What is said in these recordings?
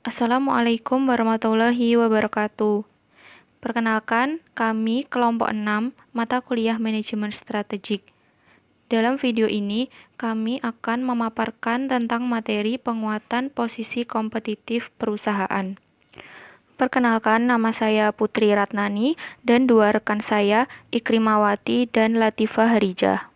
Assalamualaikum warahmatullahi wabarakatuh. Perkenalkan, kami kelompok 6 mata kuliah Manajemen Strategik. Dalam video ini, kami akan memaparkan tentang materi penguatan posisi kompetitif perusahaan. Perkenalkan, nama saya Putri Ratnani dan dua rekan saya, Ikrimawati dan Latifah Harijah.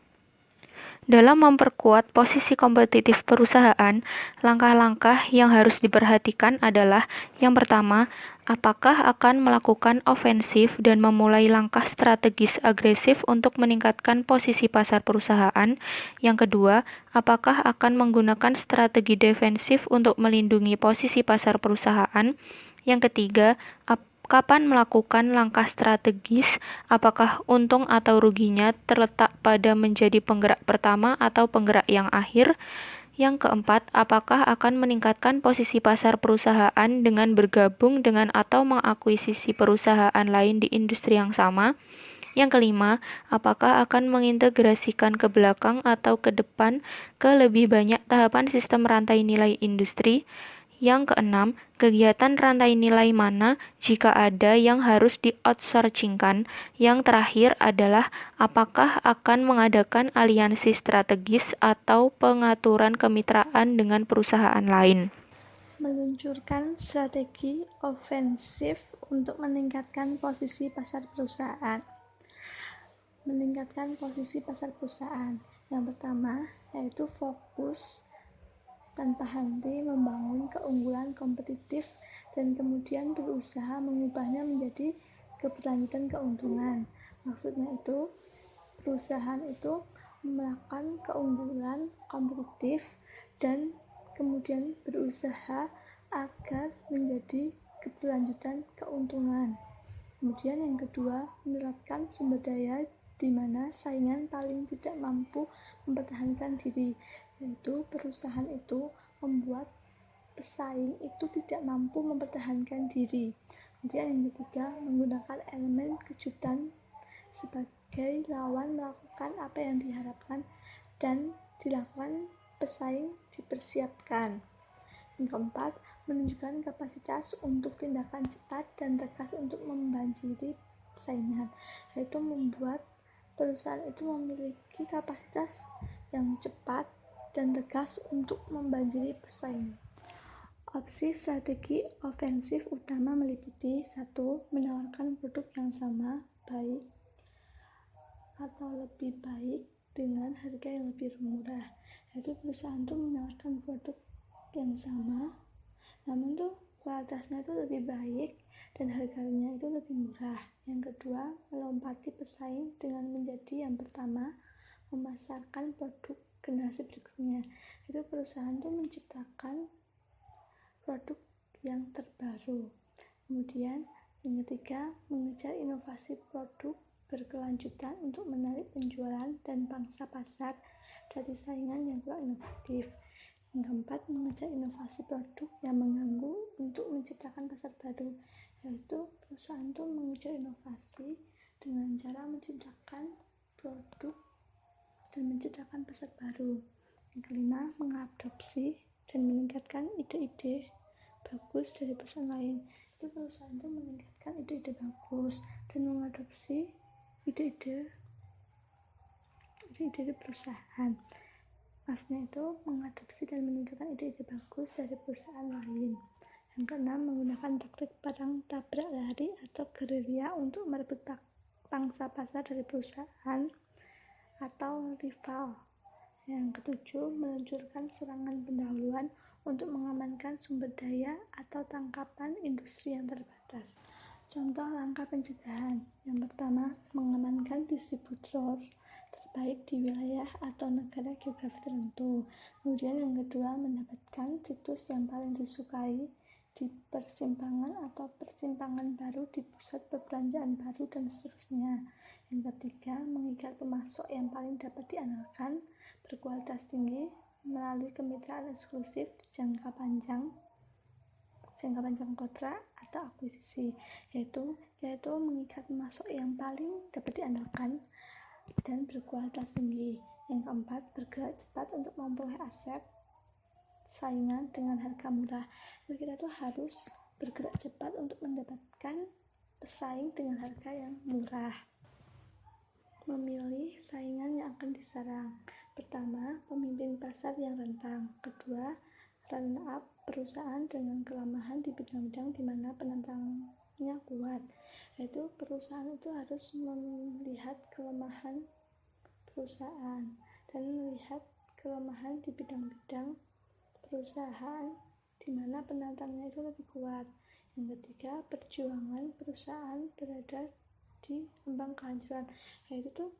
Dalam memperkuat posisi kompetitif perusahaan, langkah-langkah yang harus diperhatikan adalah yang pertama, apakah akan melakukan ofensif dan memulai langkah strategis agresif untuk meningkatkan posisi pasar perusahaan. Yang kedua, apakah akan menggunakan strategi defensif untuk melindungi posisi pasar perusahaan. Yang ketiga, kapan melakukan langkah strategis, apakah untung atau ruginya terletak pada menjadi penggerak pertama atau penggerak yang akhir. Yang keempat, apakah akan meningkatkan posisi pasar perusahaan dengan bergabung dengan atau mengakuisisi perusahaan lain di industri yang sama. Yang kelima, apakah akan mengintegrasikan ke belakang atau ke depan ke lebih banyak tahapan sistem rantai nilai industri. Yang keenam, kegiatan rantai nilai mana jika ada yang harus di-outsourcingkan. Yang terakhir adalah apakah akan mengadakan aliansi strategis atau pengaturan kemitraan dengan perusahaan lain. Meluncurkan strategi ofensif untuk meningkatkan posisi pasar perusahaan. Meningkatkan posisi pasar perusahaan. Yang pertama, yaitu fokus tanpa henti membangun keunggulan kompetitif dan kemudian berusaha mengubahnya menjadi keberlanjutan keuntungan. Maksudnya itu, perusahaan itu melakukan keunggulan kompetitif dan kemudian berusaha agar menjadi keberlanjutan keuntungan. Kemudian yang kedua, menerapkan sumber daya di mana saingan paling tidak mampu mempertahankan diri, yaitu perusahaan itu membuat pesaing itu tidak mampu mempertahankan diri. Kemudian yang ketiga, menggunakan elemen kejutan sebagai lawan melakukan apa yang diharapkan dan dilakukan pesaing dipersiapkan. Yang keempat, menunjukkan kapasitas untuk tindakan cepat dan tegas untuk membanjiri persaingan, yaitu membuat perusahaan itu memiliki kapasitas yang cepat dan tegas untuk membanjiri pesaing. Opsi strategi ofensif utama meliputi 1. Menawarkan produk yang sama, baik atau lebih baik dengan harga yang lebih murah, yaitu perusahaan itu menawarkan produk yang sama namun tuh kualitasnya itu lebih baik dan harganya itu lebih murah. Yang kedua, melompati pesaing dengan menjadi yang pertama memasarkan produk generasi berikutnya. Itu perusahaan itu menciptakan produk yang terbaru. Kemudian yang ketiga, mengejar inovasi produk berkelanjutan untuk menarik penjualan dan pangsa pasar dari saingan yang kurang inovatif. Yang keempat, mengejar inovasi produk yang mengganggu untuk menciptakan pasar baru, yaitu perusahaan itu mengejar inovasi dengan cara menciptakan produk dan menciptakan pasar baru. Yang kelima, mengadopsi dan meningkatkan ide-ide bagus dari perusahaan lain. Itu perusahaan itu meningkatkan ide-ide bagus dan mengadopsi ide-ide perusahaan. Maksudnya itu mengadopsi dan meningkatkan ide-ide bagus dari perusahaan lain. Yang keenam, menggunakan taktik perang tabrak lari atau gerilya untuk merebut pangsa pasar dari perusahaan atau rival. Yang ketujuh, meluncurkan serangan pendahuluan untuk mengamankan sumber daya atau tangkapan industri yang terbatas. Contoh langkah pencegahan. Yang pertama, mengamankan distributor terbaik di wilayah atau negara geografi tertentu. Kemudian yang kedua, mendapatkan situs yang paling disukai di persimpangan atau persimpangan baru di pusat perbelanjaan baru dan seterusnya. Yang ketiga, mengikat pemasok yang paling dapat diandalkan, berkualitas tinggi melalui kemitraan eksklusif jangka panjang kontrak atau akuisisi, yaitu mengikat pemasok yang paling dapat diandalkan dan berkualitas tinggi. Yang keempat, bergerak cepat untuk memperoleh aset saingan dengan harga murah. Kita tuh harus bergerak cepat untuk mendapatkan pesaing dengan harga yang murah. Memilih saingan yang akan diserang. Pertama, pemimpin pasar yang rentang. Kedua, run-up perusahaan dengan kelemahan di bidang-bidang di mana penantangnya kuat. Yaitu perusahaan itu harus melihat kelemahan perusahaan dan melihat kelemahan di bidang-bidang perusahaan di mana penantangnya itu lebih kuat. Yang ketiga, perjuangan perusahaan berada di ambang kehancuran, yaitu tuh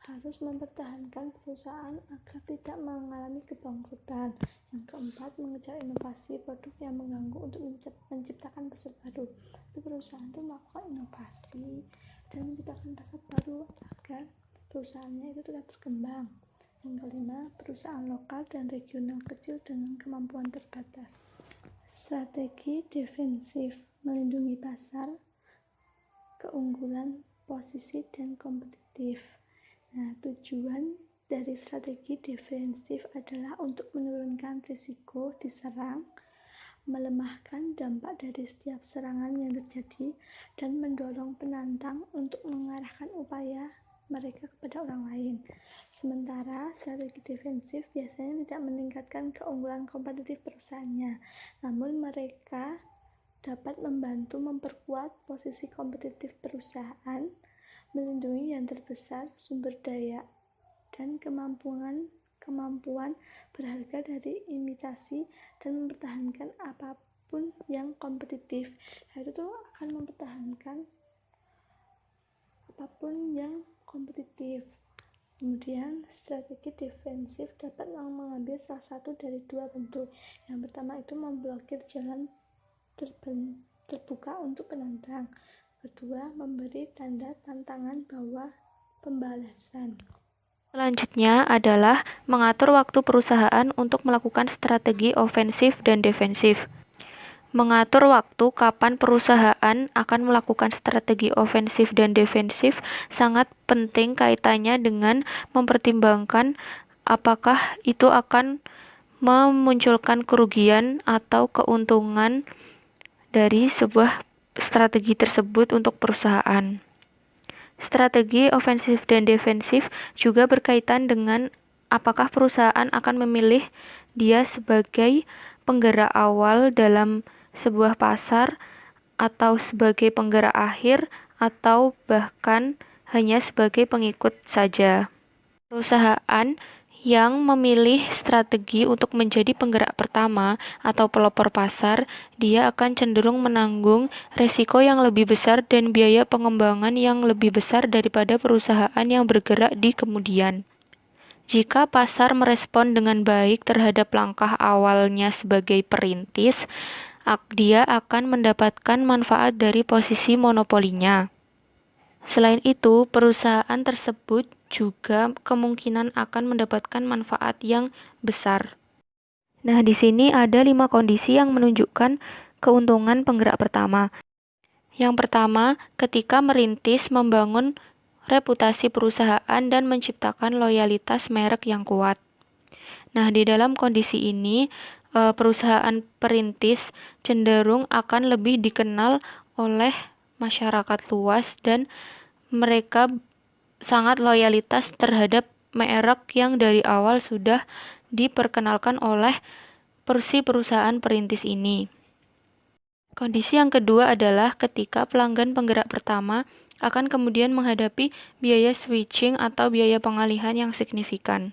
harus mempertahankan perusahaan agar tidak mengalami kebangkrutan. Yang keempat, mengejar inovasi produk yang mengganggu untuk menciptakan pasar baru. Itu perusahaan itu melakukan inovasi dan menciptakan pasar baru agar perusahaannya itu tetap berkembang. Yang kelima, perusahaan lokal dan regional kecil dengan kemampuan terbatas. Strategi defensif, melindungi pasar, keunggulan, posisi, dan kompetitif. Nah, tujuan dari strategi defensif adalah untuk menurunkan risiko diserang, melemahkan dampak dari setiap serangan yang terjadi, dan mendorong penantang untuk mengarahkan upaya mereka kepada orang lain. Sementara strategi defensif biasanya tidak meningkatkan keunggulan kompetitif perusahaannya, namun mereka dapat membantu memperkuat posisi kompetitif perusahaan, melindungi yang terbesar sumber daya dan kemampuan berharga dari imitasi dan mempertahankan apapun yang kompetitif. Itu tuh akan mempertahankan apapun yang kompetitif. Kemudian strategi defensif dapat mengambil salah satu dari dua bentuk. Yang pertama itu memblokir jalan terbuka untuk penantang. Kedua, memberi tanda tantangan bahwa pembalasan. Selanjutnya adalah mengatur waktu perusahaan untuk melakukan strategi ofensif dan defensif. Mengatur waktu kapan perusahaan akan melakukan strategi ofensif dan defensif sangat penting kaitannya dengan mempertimbangkan apakah itu akan memunculkan kerugian atau keuntungan dari sebuah strategi tersebut untuk perusahaan. Strategi ofensif dan defensif juga berkaitan dengan apakah perusahaan akan memilih dia sebagai penggerak awal dalam sebuah pasar atau sebagai penggerak akhir atau bahkan hanya sebagai pengikut saja. Perusahaan yang memilih strategi untuk menjadi penggerak pertama atau pelopor pasar, dia akan cenderung menanggung resiko yang lebih besar dan biaya pengembangan yang lebih besar daripada perusahaan yang bergerak di kemudian. Jika pasar merespon dengan baik terhadap langkah awalnya sebagai perintis, dia akan mendapatkan manfaat dari posisi monopolinya. Selain itu, perusahaan tersebut juga kemungkinan akan mendapatkan manfaat yang besar. Nah, di sini ada 5 kondisi yang menunjukkan keuntungan penggerak pertama. Yang pertama, ketika merintis membangun reputasi perusahaan dan menciptakan loyalitas merek yang kuat. Nah, di dalam kondisi ini, perusahaan perintis cenderung akan lebih dikenal oleh masyarakat luas dan mereka sangat loyalitas terhadap merek yang dari awal sudah diperkenalkan oleh perusahaan perintis ini. Kondisi yang kedua adalah ketika pelanggan penggerak pertama akan kemudian menghadapi biaya switching atau biaya pengalihan yang signifikan.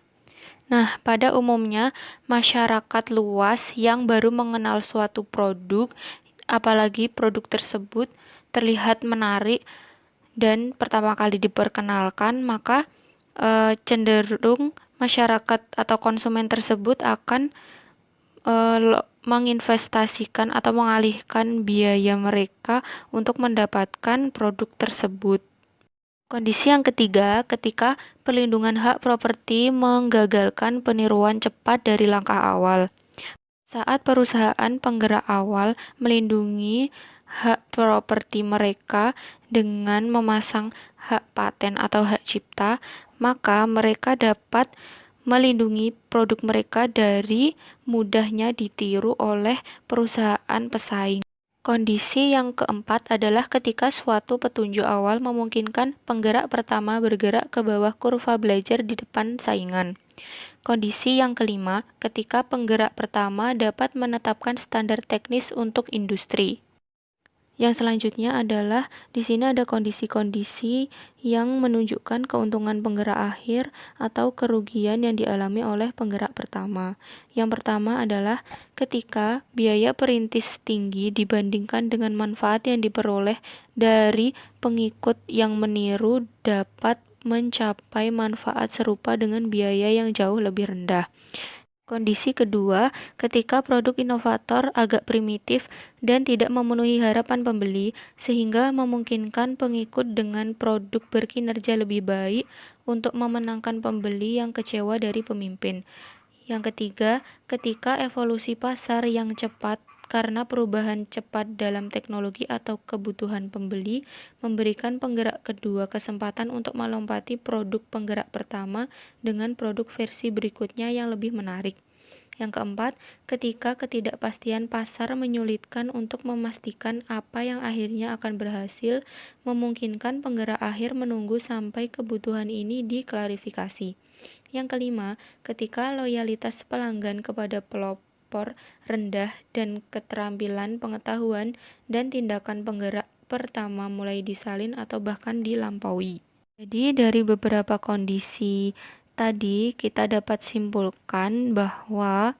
Nah, pada umumnya masyarakat luas yang baru mengenal suatu produk, apalagi produk tersebut terlihat menarik dan pertama kali diperkenalkan, maka cenderung masyarakat atau konsumen tersebut akan menginvestasikan atau mengalihkan biaya mereka untuk mendapatkan produk tersebut. Kondisi yang ketiga, ketika perlindungan hak properti menggagalkan peniruan cepat dari langkah awal. Saat perusahaan penggerak awal melindungi hak properti mereka dengan memasang hak paten atau hak cipta, maka mereka dapat melindungi produk mereka dari mudahnya ditiru oleh perusahaan pesaing. Kondisi yang keempat adalah ketika suatu petunjuk awal memungkinkan penggerak pertama bergerak ke bawah kurva belajar di depan saingan. Kondisi yang kelima, ketika penggerak pertama dapat menetapkan standar teknis untuk industri. Yang selanjutnya adalah di sini ada kondisi-kondisi yang menunjukkan keuntungan penggerak akhir atau kerugian yang dialami oleh penggerak pertama. Yang pertama adalah ketika biaya perintis tinggi dibandingkan dengan manfaat yang diperoleh dari pengikut yang meniru dapat mencapai manfaat serupa dengan biaya yang jauh lebih rendah. Kondisi kedua, ketika produk inovator agak primitif dan tidak memenuhi harapan pembeli, sehingga memungkinkan pengikut dengan produk berkinerja lebih baik untuk memenangkan pembeli yang kecewa dari pemimpin. Yang ketiga, ketika evolusi pasar yang cepat karena perubahan cepat dalam teknologi atau kebutuhan pembeli memberikan penggerak kedua kesempatan untuk melompati produk penggerak pertama dengan produk versi berikutnya yang lebih menarik. Yang keempat, ketika ketidakpastian pasar menyulitkan untuk memastikan apa yang akhirnya akan berhasil, memungkinkan penggerak akhir menunggu sampai kebutuhan ini diklarifikasi. Yang kelima, ketika loyalitas pelanggan kepada pelopor rendah dan keterampilan pengetahuan dan tindakan penggerak pertama mulai disalin atau bahkan dilampaui. Jadi dari beberapa kondisi tadi kita dapat simpulkan bahwa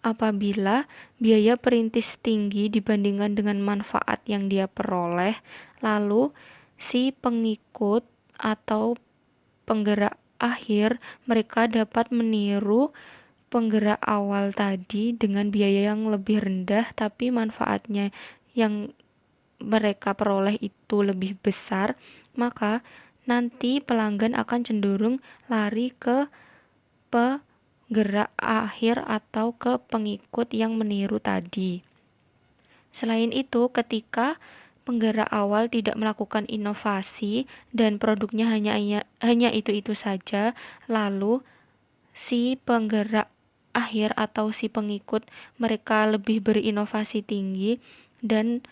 apabila biaya perintis tinggi dibandingkan dengan manfaat yang dia peroleh, lalu si pengikut atau penggerak akhir mereka dapat meniru penggerak awal tadi dengan biaya yang lebih rendah tapi manfaatnya yang mereka peroleh itu lebih besar, maka nanti pelanggan akan cenderung lari ke penggerak akhir atau ke pengikut yang meniru tadi. Selain itu, ketika penggerak awal tidak melakukan inovasi dan produknya hanya itu-itu saja, lalu si penggerak akhir atau si pengikut mereka lebih berinovasi tinggi dan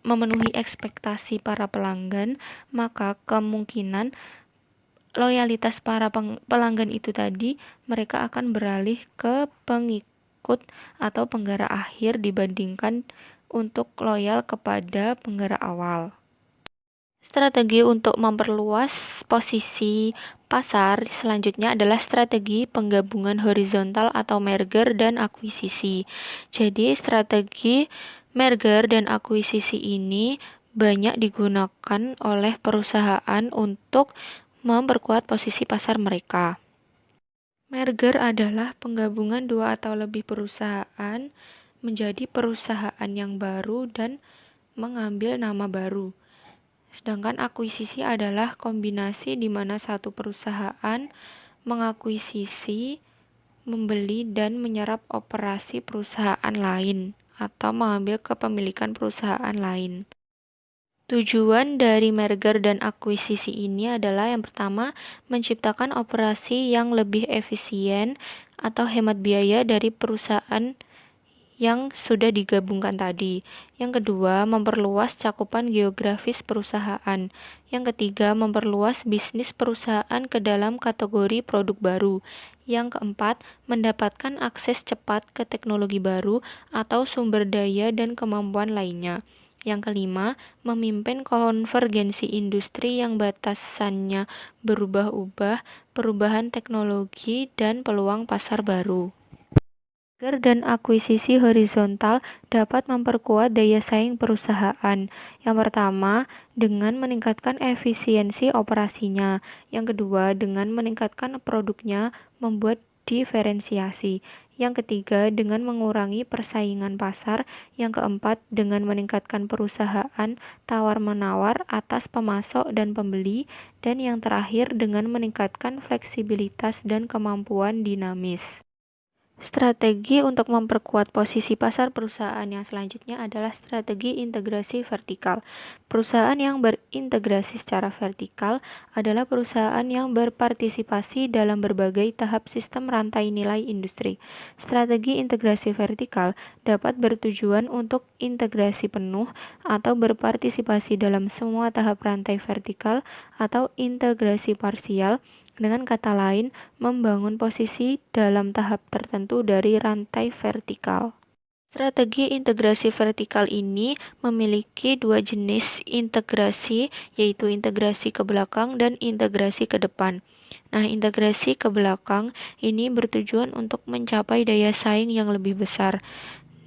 memenuhi ekspektasi para pelanggan, maka kemungkinan loyalitas para pelanggan itu tadi mereka akan beralih ke pengikut atau penggerak akhir dibandingkan untuk loyal kepada penggerak awal. Strategi untuk memperluas posisi pasar selanjutnya adalah strategi penggabungan horizontal atau merger dan akuisisi. Jadi strategi merger dan akuisisi ini banyak digunakan oleh perusahaan untuk memperkuat posisi pasar mereka. Merger adalah penggabungan dua atau lebih perusahaan menjadi perusahaan yang baru dan mengambil nama baru. Sedangkan akuisisi adalah kombinasi di mana satu perusahaan mengakuisisi, membeli dan menyerap operasi perusahaan lain atau mengambil kepemilikan perusahaan lain. Tujuan dari merger dan akuisisi ini adalah yang pertama, menciptakan operasi yang lebih efisien atau hemat biaya dari perusahaan yang sudah digabungkan tadi. Yang kedua, memperluas cakupan geografis perusahaan. Yang ketiga, memperluas bisnis perusahaan ke dalam kategori produk baru. Yang keempat, mendapatkan akses cepat ke teknologi baru atau sumber daya dan kemampuan lainnya. Yang kelima, memimpin konvergensi industri yang batasannya berubah-ubah, perubahan teknologi, dan peluang pasar baru. Merger dan akuisisi horizontal dapat memperkuat daya saing perusahaan. Yang pertama, dengan meningkatkan efisiensi operasinya. Yang kedua, dengan meningkatkan produknya, membuat diferensiasi. Yang ketiga, dengan mengurangi persaingan pasar. Yang keempat, dengan meningkatkan perusahaan tawar-menawar atas pemasok dan pembeli. Dan yang terakhir, dengan meningkatkan fleksibilitas dan kemampuan dinamis. Strategi untuk memperkuat posisi pasar perusahaan yang selanjutnya adalah strategi integrasi vertikal. Perusahaan yang berintegrasi secara vertikal adalah perusahaan yang berpartisipasi dalam berbagai tahap sistem rantai nilai industri. Strategi integrasi vertikal dapat bertujuan untuk integrasi penuh atau berpartisipasi dalam semua tahap rantai vertikal atau integrasi parsial. Dengan kata lain, membangun posisi dalam tahap tertentu dari rantai vertikal. Strategi integrasi vertikal ini memiliki dua jenis integrasi, yaitu integrasi ke belakang dan integrasi ke depan. Nah, integrasi ke belakang ini bertujuan untuk mencapai daya saing yang lebih besar.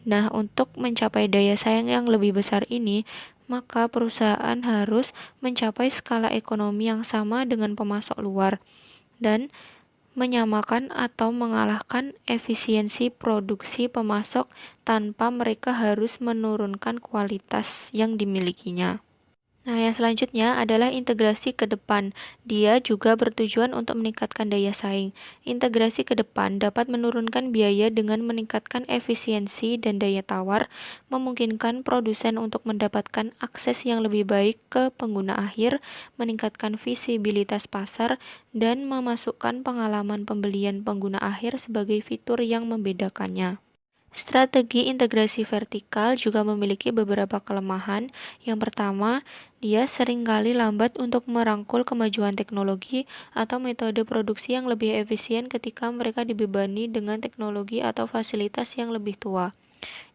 Nah, untuk mencapai daya saing yang lebih besar ini, maka perusahaan harus mencapai skala ekonomi yang sama dengan pemasok luar dan menyamakan atau mengalahkan efisiensi produksi pemasok tanpa mereka harus menurunkan kualitas yang dimilikinya. Nah, yang selanjutnya adalah integrasi ke depan. Dia juga bertujuan untuk meningkatkan daya saing. Integrasi ke depan dapat menurunkan biaya dengan meningkatkan efisiensi dan daya tawar, memungkinkan produsen untuk mendapatkan akses yang lebih baik ke pengguna akhir, meningkatkan visibilitas pasar, dan memasukkan pengalaman pembelian pengguna akhir sebagai fitur yang membedakannya. Strategi integrasi vertikal juga memiliki beberapa kelemahan. Yang pertama, dia seringkali lambat untuk merangkul kemajuan teknologi atau metode produksi yang lebih efisien ketika mereka dibebani dengan teknologi atau fasilitas yang lebih tua.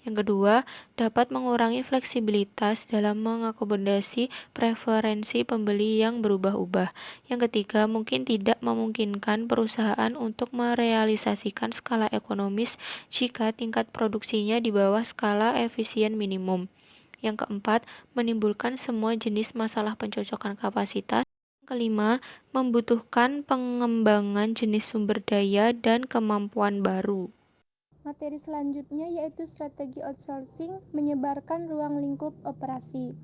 Yang kedua, dapat mengurangi fleksibilitas dalam mengakomodasi preferensi pembeli yang berubah-ubah. Yang ketiga, mungkin tidak memungkinkan perusahaan untuk merealisasikan skala ekonomis jika tingkat produksinya di bawah skala efisien minimum. Yang keempat, menimbulkan semua jenis masalah pencocokan kapasitas. Yang kelima, membutuhkan pengembangan jenis sumber daya dan kemampuan baru. Materi selanjutnya yaitu strategi outsourcing menyebarkan ruang lingkup operasi.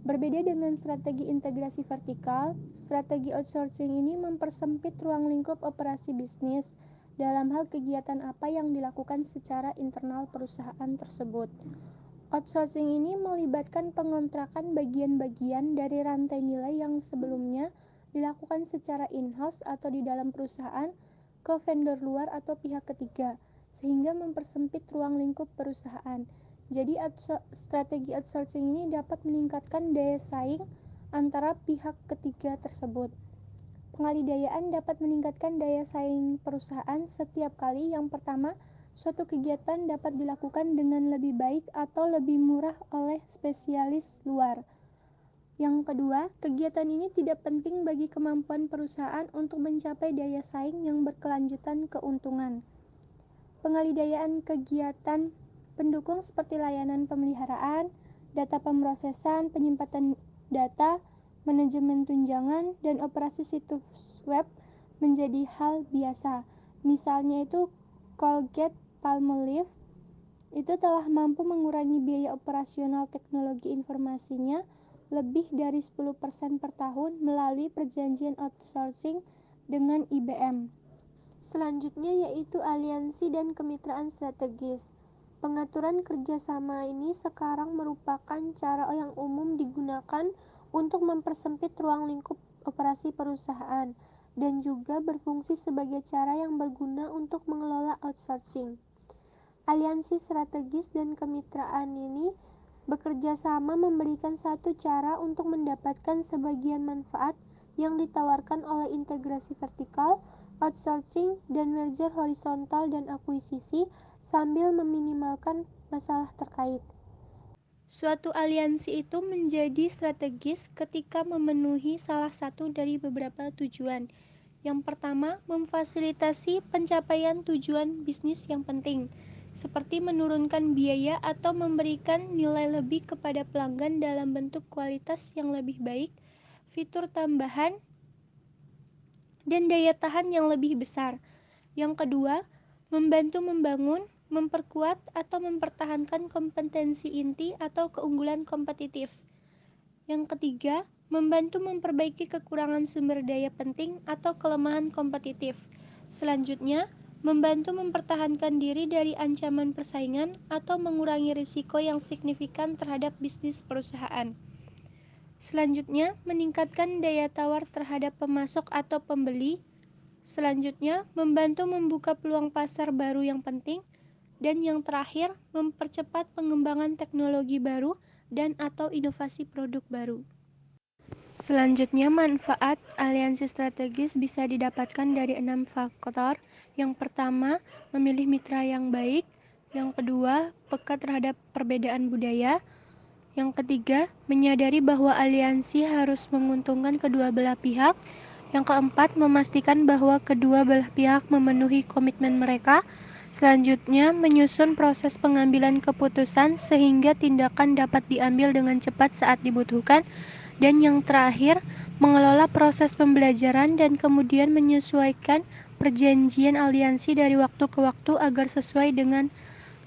Berbeda dengan strategi integrasi vertikal, strategi outsourcing ini mempersempit ruang lingkup operasi bisnis dalam hal kegiatan apa yang dilakukan secara internal perusahaan tersebut. Outsourcing ini melibatkan pengontrakan bagian-bagian dari rantai nilai yang sebelumnya dilakukan secara in-house atau di dalam perusahaan ke vendor luar atau pihak ketiga, sehingga mempersempit ruang lingkup perusahaan. Jadi strategi outsourcing ini dapat meningkatkan daya saing antara pihak ketiga tersebut. Pengadidayaan dapat meningkatkan daya saing perusahaan setiap kali. Yang pertama, suatu kegiatan dapat dilakukan dengan lebih baik atau lebih murah oleh spesialis luar. Yang kedua, kegiatan ini tidak penting bagi kemampuan perusahaan untuk mencapai daya saing yang berkelanjutan keuntungan. Pengadidayaan kegiatan pendukung seperti layanan pemeliharaan, data pemrosesan, penyimpanan data, manajemen tunjangan, dan operasi situs web menjadi hal biasa. Misalnya itu Colgate-Palmolive itu telah mampu mengurangi biaya operasional teknologi informasinya lebih dari 10% per tahun melalui perjanjian outsourcing dengan IBM. Selanjutnya yaitu aliansi dan kemitraan strategis. Pengaturan kerjasama ini sekarang merupakan cara yang umum digunakan untuk mempersempit ruang lingkup operasi perusahaan dan juga berfungsi sebagai cara yang berguna untuk mengelola outsourcing. Aliansi strategis dan kemitraan ini bekerja sama memberikan satu cara untuk mendapatkan sebagian manfaat yang ditawarkan oleh integrasi vertikal, outsourcing, dan merger horizontal dan akuisisi sambil meminimalkan masalah terkait. Suatu aliansi itu menjadi strategis ketika memenuhi salah satu dari beberapa tujuan. Yang pertama, memfasilitasi pencapaian tujuan bisnis yang penting, seperti menurunkan biaya atau memberikan nilai lebih kepada pelanggan dalam bentuk kualitas yang lebih baik, fitur tambahan, dan daya tahan yang lebih besar. Yang kedua, membantu membangun, memperkuat, atau mempertahankan kompetensi inti atau keunggulan kompetitif. Yang ketiga, membantu memperbaiki kekurangan sumber daya penting atau kelemahan kompetitif. Selanjutnya, membantu mempertahankan diri dari ancaman persaingan atau mengurangi risiko yang signifikan terhadap bisnis perusahaan. Selanjutnya, meningkatkan daya tawar terhadap pemasok atau pembeli. Selanjutnya, membantu membuka peluang pasar baru yang penting. Dan yang terakhir, mempercepat pengembangan teknologi baru dan atau inovasi produk baru. Selanjutnya, manfaat aliansi strategis bisa didapatkan dari 6 faktor. Yang pertama, memilih mitra yang baik. Yang kedua, peka terhadap perbedaan budaya. Yang ketiga, menyadari bahwa aliansi harus menguntungkan kedua belah pihak. Yang keempat, memastikan bahwa kedua belah pihak memenuhi komitmen mereka. Selanjutnya, menyusun proses pengambilan keputusan sehingga tindakan dapat diambil dengan cepat saat dibutuhkan. Dan yang terakhir, mengelola proses pembelajaran dan kemudian menyesuaikan perjanjian aliansi dari waktu ke waktu agar sesuai dengan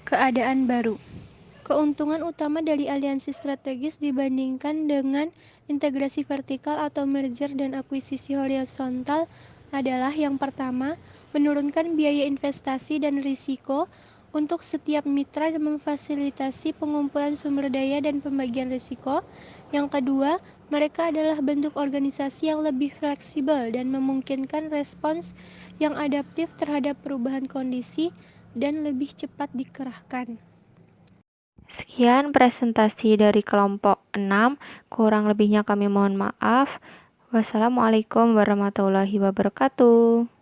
keadaan baru. Keuntungan utama dari aliansi strategis dibandingkan dengan integrasi vertikal atau merger dan akuisisi horizontal adalah yang pertama, menurunkan biaya investasi dan risiko untuk setiap mitra dan memfasilitasi pengumpulan sumber daya dan pembagian risiko. Yang kedua, mereka adalah bentuk organisasi yang lebih fleksibel dan memungkinkan respons yang adaptif terhadap perubahan kondisi dan lebih cepat dikerahkan. Sekian presentasi dari kelompok 6, kurang lebihnya kami mohon maaf. Wassalamualaikum warahmatullahi wabarakatuh.